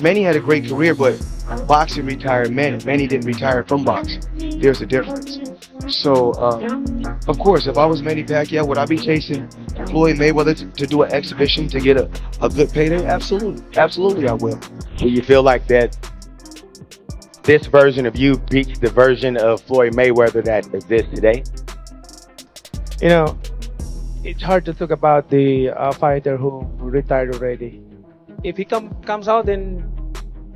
Manny had a great career, but boxing retired Manny. Manny didn't retire from boxing. There's a difference. So, of course, if I was Manny Pacquiao, would I be chasing Floyd Mayweather to do an exhibition to get a good payday? Absolutely. Absolutely, I will. Do you feel like that this version of you beats the version of Floyd Mayweather that exists today? You know, it's hard to talk about the fighter who retired already. If he comes out, then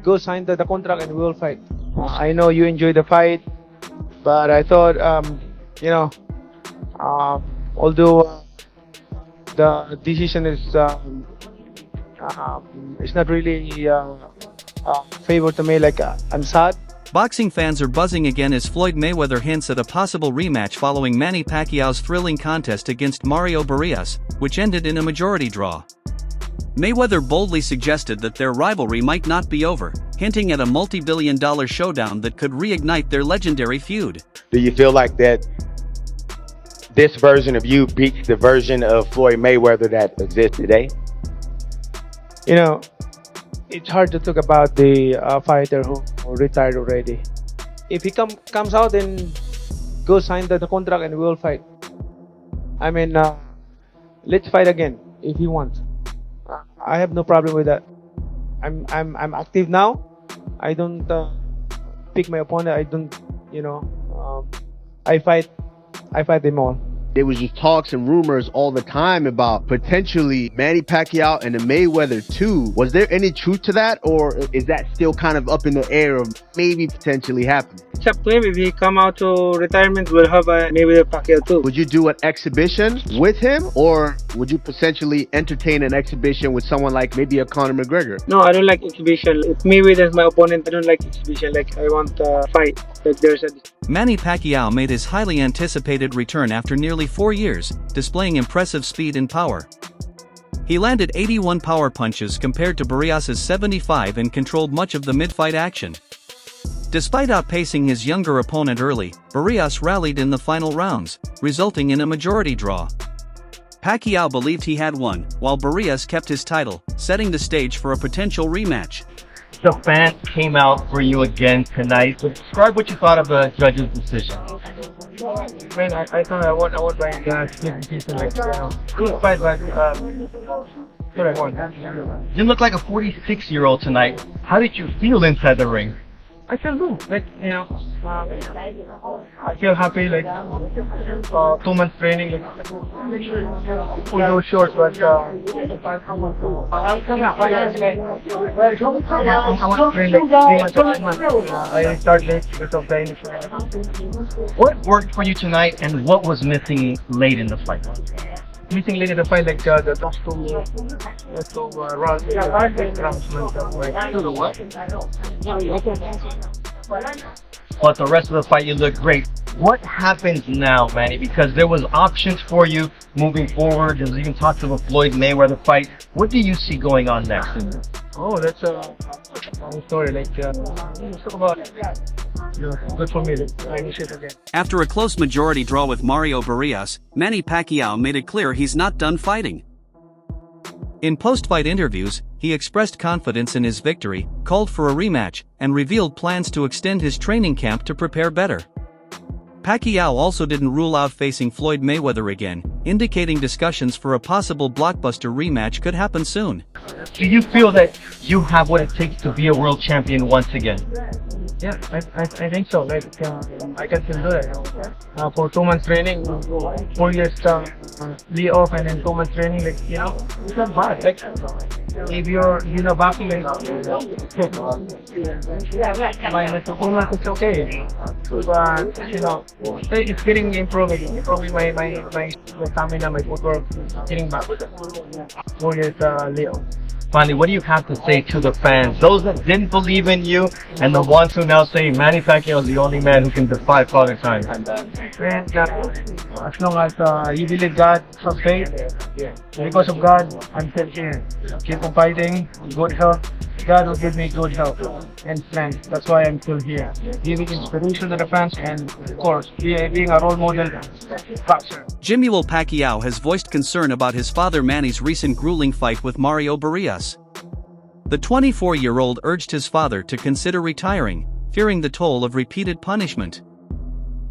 go sign the contract and we will fight. I know you enjoy the fight, but I thought, although the decision is it's not really favor to me, like I'm sad. Boxing fans are buzzing again as Floyd Mayweather hints at a possible rematch following Manny Pacquiao's thrilling contest against Mario Barrios, which ended in a majority draw. Mayweather boldly suggested that their rivalry might not be over, hinting at a multi-billion-dollar showdown that could reignite their legendary feud. Do you feel like that this version of you beats the version of Floyd Mayweather that exists today? You know, it's hard to talk about the fighter who retired already. If he comes out, then go sign the contract and we will fight. I mean, let's fight again if he wants. I have no problem with that. I'm active now. I don't pick my opponent. I don't, I fight them all. There was just talks and rumors all the time about potentially Manny Pacquiao and the Mayweather 2. Was there any truth to that, or is that still kind of up in the air of maybe potentially happening? It's up to him. If he come out to retirement, we'll have a Mayweather Pacquiao too. Would you do an exhibition with him, or would you potentially entertain an exhibition with someone like maybe a Conor McGregor? No, I don't like exhibition. If Mayweather is my opponent, I don't like exhibition. Like, I want a fight. Like, there's a... Manny Pacquiao made his highly anticipated return after nearly 4 years, displaying impressive speed and power. He landed 81 power punches compared to Barrios' 75 and controlled much of the mid-fight action. Despite outpacing his younger opponent early, Barrios rallied in the final rounds, resulting in a majority draw. Pacquiao believed he had won, while Barrios kept his title, setting the stage for a potential rematch. The fans came out for you again tonight. So describe what you thought of the judge's decision. Man, I thought I won by split decision. Like, good fight, but I won. You look like a 46-year-old tonight. How did you feel inside the ring? I feel good. Like, I feel happy. Like, 2 months training. Like, full those shorts, but how much train? Like 3 months. I start late because of the initial. What worked for you tonight, and what was missing late in the fight? Missing late in the fight, like those two rounds. But the rest of the fight, you look great. What happens now, Manny? Because there was options for you moving forward. There's even talks of a Floyd Mayweather fight. What do you see going on next? Oh, that's a long story. Like, let's talk about it. Good for me. I initiate again. After a close majority draw with Mario Barrios, Manny Pacquiao made it clear he's not done fighting. In post-fight interviews, he expressed confidence in his victory, called for a rematch, and revealed plans to extend his training camp to prepare better. Pacquiao also didn't rule out facing Floyd Mayweather again, indicating discussions for a possible blockbuster rematch could happen soon. Do you feel that you have what it takes to be a world champion once again? Yeah, I think so. Like, I can still do it. For 2 months training, 4 years lay off, and then 2 months training, like, it's not bad. Like, if you're boxing, like, my performance is okay. But, it's getting improving my stamina, my footwork, getting back. 4 years lay off. Finally, what do you have to say to the fans, those that didn't believe in you, and the ones who now say Manny Pacquiao is the only man who can defy Father Time? Man, as long as you believe God, have faith, because of God, I'm still here. Keep on fighting, good health. God will give me good health and strength. That's why I'm still here. Giving inspiration to the fans, and of course, being a role model boxer. Jimuel Pacquiao has voiced concern about his father Manny's recent grueling fight with Mario Barrios. The 24-year-old urged his father to consider retiring, fearing the toll of repeated punishment.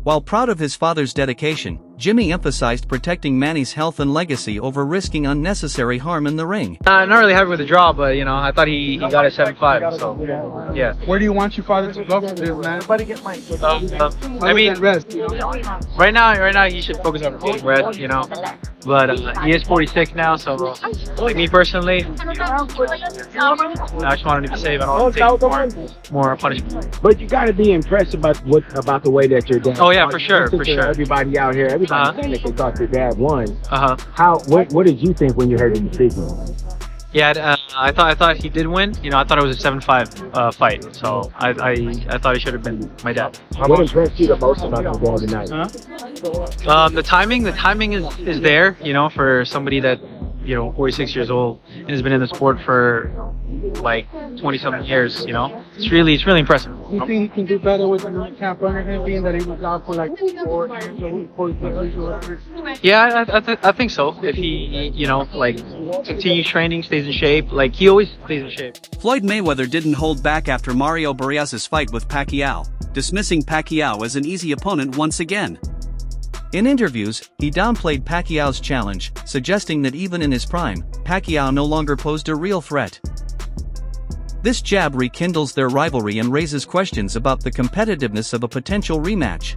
While proud of his father's dedication, Jimmy emphasized protecting Manny's health and legacy over risking unnecessary harm in the ring. Not really happy with the draw, but I thought he got a 7-5. So yeah. Where do you want your father to go for this, man? I mean, right now he should focus on getting rest, But he is 46 now, so me personally, I just wanted to be safe. I don't want to take more punishment. But you got to be impressed about the way that your dad. Oh yeah, for sure. Everybody out here, everybody saying that they thought your dad won. What did you think when you heard the decision? Yeah, I thought he did win. I thought it was a 7-5 fight. So I thought it should have been my dad. What impressed you the most about the ball tonight? The timing is there. For somebody that 46 years old and has been in the sport for like 20-something years. It's really impressive. You think he can do better with the camp under him, being that he was out for like 4 years, 46 years? Yeah, I think so. If he continues training, stays in shape, like he always stays in shape. Floyd Mayweather didn't hold back after Mario Barrios' fight with Pacquiao, dismissing Pacquiao as an easy opponent once again. In interviews, he downplayed Pacquiao's challenge, suggesting that even in his prime, Pacquiao no longer posed a real threat. This jab rekindles their rivalry and raises questions about the competitiveness of a potential rematch.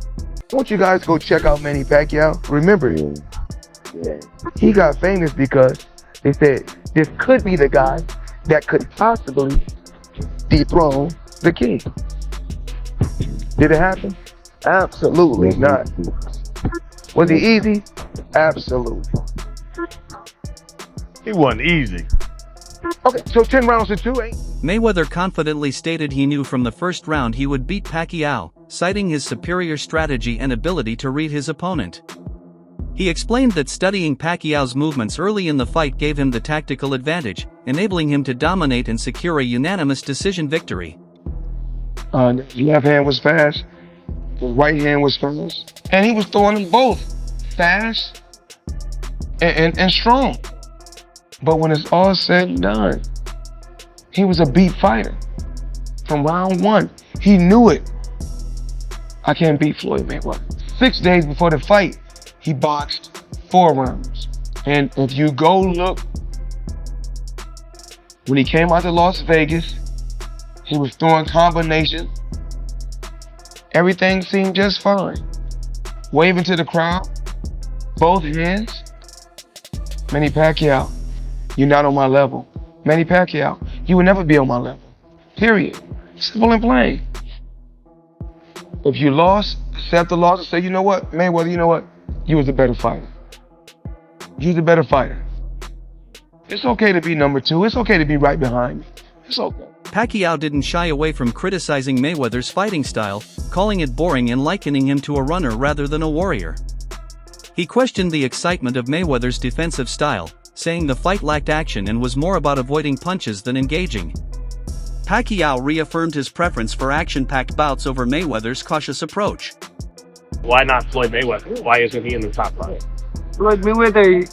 I want you guys to go check out Manny Pacquiao. Remember, he got famous because they said this could be the guy that could possibly dethrone the king. Did it happen? Absolutely not. Was he easy? Absolutely. He wasn't easy. Okay, so 10 rounds to 2, ain't? Mayweather confidently stated he knew from the first round he would beat Pacquiao, citing his superior strategy and ability to read his opponent. He explained that studying Pacquiao's movements early in the fight gave him the tactical advantage, enabling him to dominate and secure a unanimous decision victory. The left hand was fast, the right hand was fast, and he was throwing them both fast and strong. But when it's all said and done, he was a beat fighter. From round 1, he knew it. I can't beat Floyd Mayweather. 6 days before the fight, he boxed 4 rounds. And if you go look, when he came out to Las Vegas, he was throwing combinations. Everything seemed just fine. Waving to the crowd, both hands. Manny Pacquiao, you're not on my level. Manny Pacquiao, you will never be on my level. Period. Simple and plain. If you lost, accept the loss and say, you know what, Mayweather, you know what? You was the better fighter. You was the better fighter. It's okay to be number 2. It's okay to be right behind me. It's okay. Pacquiao didn't shy away from criticizing Mayweather's fighting style, calling it boring and likening him to a runner rather than a warrior. He questioned the excitement of Mayweather's defensive style, saying the fight lacked action and was more about avoiding punches than engaging. Pacquiao reaffirmed his preference for action-packed bouts over Mayweather's cautious approach. Why not Floyd Mayweather? Why isn't he in the top 5? Floyd Mayweather,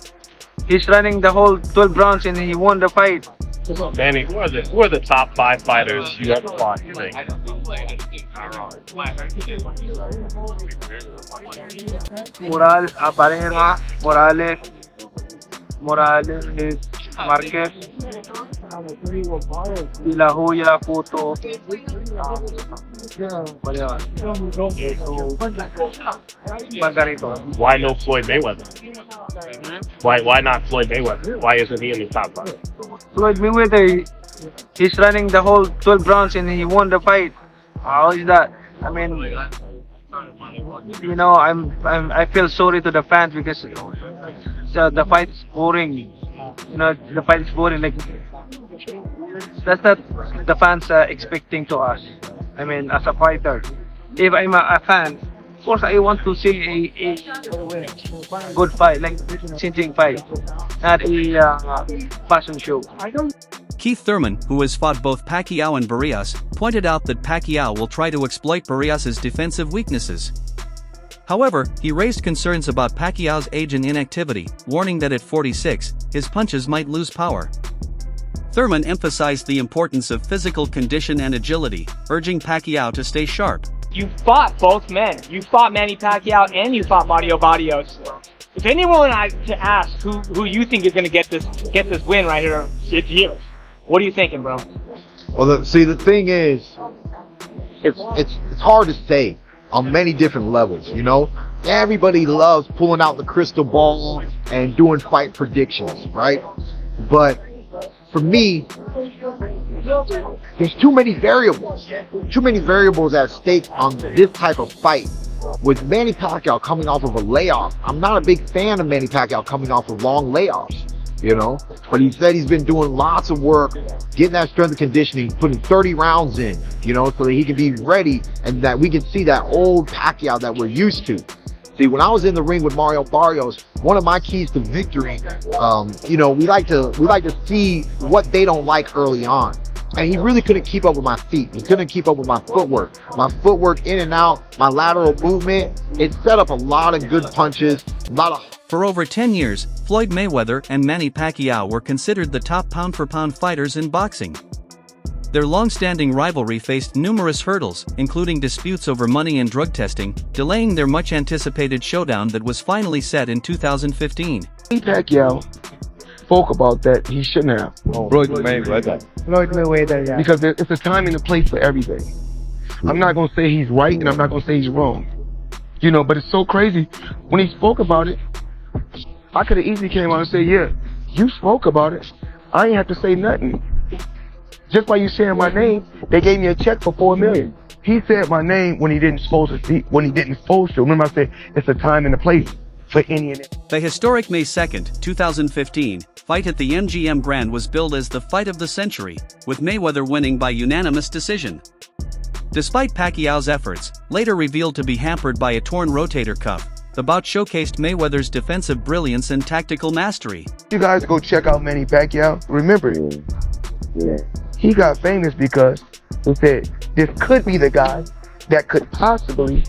he's running the whole 12 rounds and he won the fight. Manny, who are the top 5 fighters you ever fought, you think? Barrera, Morales, Marquez, De La Hoya, Cotto. Margarito. Why no Floyd Mayweather? Why not Floyd Mayweather? Why isn't he in the top 5? Floyd Mayweather, he's running the whole 12 rounds and he won the fight. How is that? I mean, I feel sorry to the fans because the fight is boring. The fight is boring. Like that's not the fans are expecting to us. I mean, as a fighter, if I'm a fan, of course I want to see a good fight, like cinching fight, not a fashion show. Keith Thurman, who has fought both Pacquiao and Barrios, pointed out that Pacquiao will try to exploit Barrios' defensive weaknesses. However, he raised concerns about Pacquiao's age and inactivity, warning that at 46, his punches might lose power. Thurman emphasized the importance of physical condition and agility, urging Pacquiao to stay sharp. You fought both men. You fought Manny Pacquiao and you fought Mario Barrios. If anyone I to ask who you think is going to get this win right here, it's you. What are you thinking, bro? Well, see, the thing is, it's hard to say on many different levels, you know? Everybody loves pulling out the crystal ball and doing fight predictions, right? But for me, there's too many variables at stake on this type of fight. With Manny Pacquiao coming off of a layoff, I'm not a big fan of Manny Pacquiao coming off of long layoffs, you know? But he said he's been doing lots of work, getting that strength and conditioning, putting 30 rounds in, you know, so that he can be ready and that we can see that old Pacquiao that we're used to. See, when I was in the ring with Mario Barrios, one of my keys to victory, you know, we like to see what they don't like early on. And he really couldn't keep up with my feet. He couldn't keep up with my footwork. My footwork in and out, my lateral movement, it set up a lot of good punches, For over 10 years, Floyd Mayweather and Manny Pacquiao were considered the top pound-for-pound fighters in boxing. Their long-standing rivalry faced numerous hurdles, including disputes over money and drug testing, delaying their much-anticipated showdown that was finally set in 2015. Pacquiao spoke about that he shouldn't have. Floyd Mayweather, yeah. Because it's a time and a place for everything. I'm not going to say he's right and I'm not going to say he's wrong. You know, but it's so crazy. When he spoke about it, I could have easily came out and said, yeah, you spoke about it. I ain't have to say nothing. Just by you saying my name, they gave me a check for $4 million. He said my name when he didn't supposed to. Remember I said it's a time and a place for any and every. The historic May 2nd, 2015, fight at the MGM Grand was billed as the fight of the century, with Mayweather winning by unanimous decision. Despite Pacquiao's efforts, later revealed to be hampered by a torn rotator cuff, the bout showcased Mayweather's defensive brilliance and tactical mastery. You guys go check out Manny Pacquiao. Remember, he got famous because he said this could be the guy that could possibly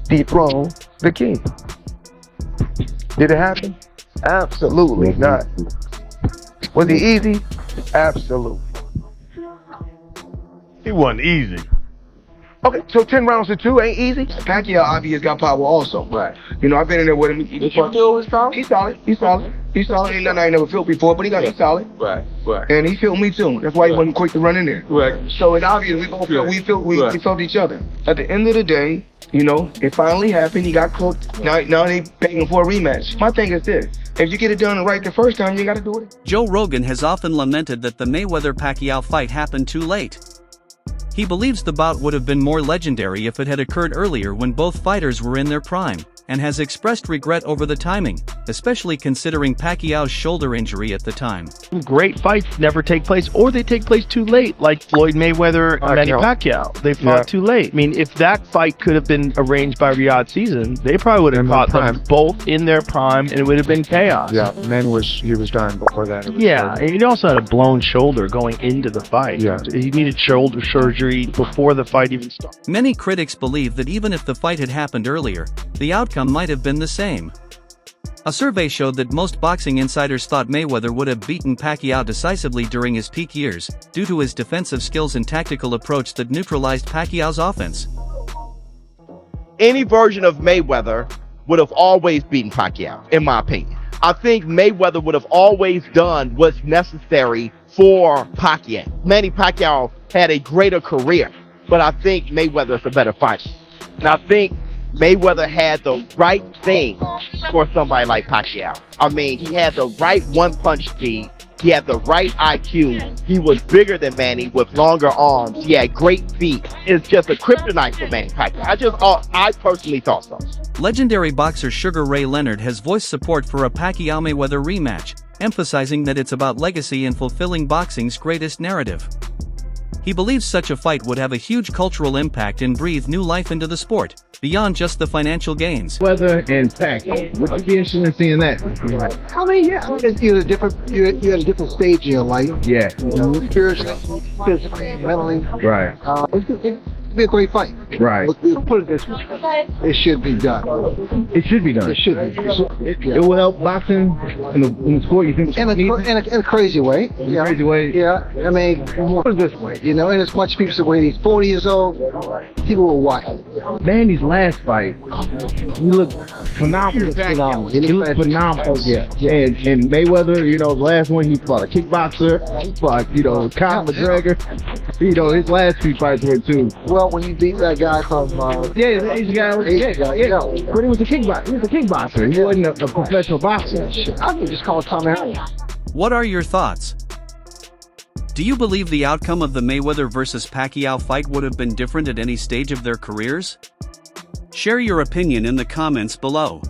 dethrone the king. Did it happen? Absolutely not. Was it easy? Absolutely. It wasn't easy. Okay, so 10 rounds to 2 ain't easy. Pacquiao obviously got power also. Right. You know, I've been in there with him. Did you feel his power? He's solid. He's solid. Ain't nothing I ain't never felt before, but he's solid. Right. And he felt me too. That's why he wasn't quick to run in there. Right. So it's obvious we felt each other. At the end of the day, you know, it finally happened. He got cooked. Now they begging for a rematch. My thing is this: if you get it done right the first time, you got to do it. Joe Rogan has often lamented that the Mayweather-Pacquiao fight happened too late. He believes the bout would have been more legendary if it had occurred earlier when both fighters were in their prime, and has expressed regret over the timing, especially considering Pacquiao's shoulder injury at the time. Great fights never take place, or they take place too late, like Floyd Mayweather and Manny Pacquiao. They fought too late. I mean, if that fight could have been arranged by Riyadh Season, they probably would have fought them both in their prime, and it would have been chaos. Yeah, he was done before that. Yeah, and he also had a blown shoulder going into the fight. Yeah. He needed shoulder surgery before the fight even started. Many critics believe that even if the fight had happened earlier, the outcome might have been the same. A survey showed that most boxing insiders thought Mayweather would have beaten Pacquiao decisively during his peak years, due to his defensive skills and tactical approach that neutralized Pacquiao's offense. Any version of Mayweather would have always beaten Pacquiao, in my opinion. I think Mayweather would have always done what's necessary for Pacquiao. Manny Pacquiao had a greater career, but I think Mayweather's a better fighter. And I think Mayweather had the right thing for somebody like Pacquiao. I mean, he had the right one-punch speed. He had the right IQ. He was bigger than Manny with longer arms. He had great feet. It's just a kryptonite for Manny Pacquiao. I personally thought so. Legendary boxer Sugar Ray Leonard has voiced support for a Pacquiao-Mayweather rematch, emphasizing that it's about legacy and fulfilling boxing's greatest narrative. He believes such a fight would have a huge cultural impact and breathe new life into the sport, beyond just the financial gains. Weather and Pacquiao. Would you be interested in seeing that? I mean, yeah. I mean, you're at a different stage in your life. Yeah. You know, spiritually, physically, mentally. Right. It'd be a great fight. Right. We'll put it this way. It should be done. It should be done. It should be. It will help boxing in the sport. You think? In a crazy way. In a crazy way. Yeah. I mean, put it this way. You know, and as much people say when he's 40 years old, people will watch. Manny's last fight, he looked phenomenal. He looked phenomenal. Yeah. And Mayweather, you know, the last one he fought a kickboxer, he fought, you know, Conor McGregor. You know, his last few fights were too. Well, when you beat that guy from yeah, the Asian guy was but he was a kickboxer. He wasn't a professional boxer. I could just call Tom Harris. What are your thoughts? Do you believe the outcome of the Mayweather vs. Pacquiao fight would have been different at any stage of their careers? Share your opinion in the comments below.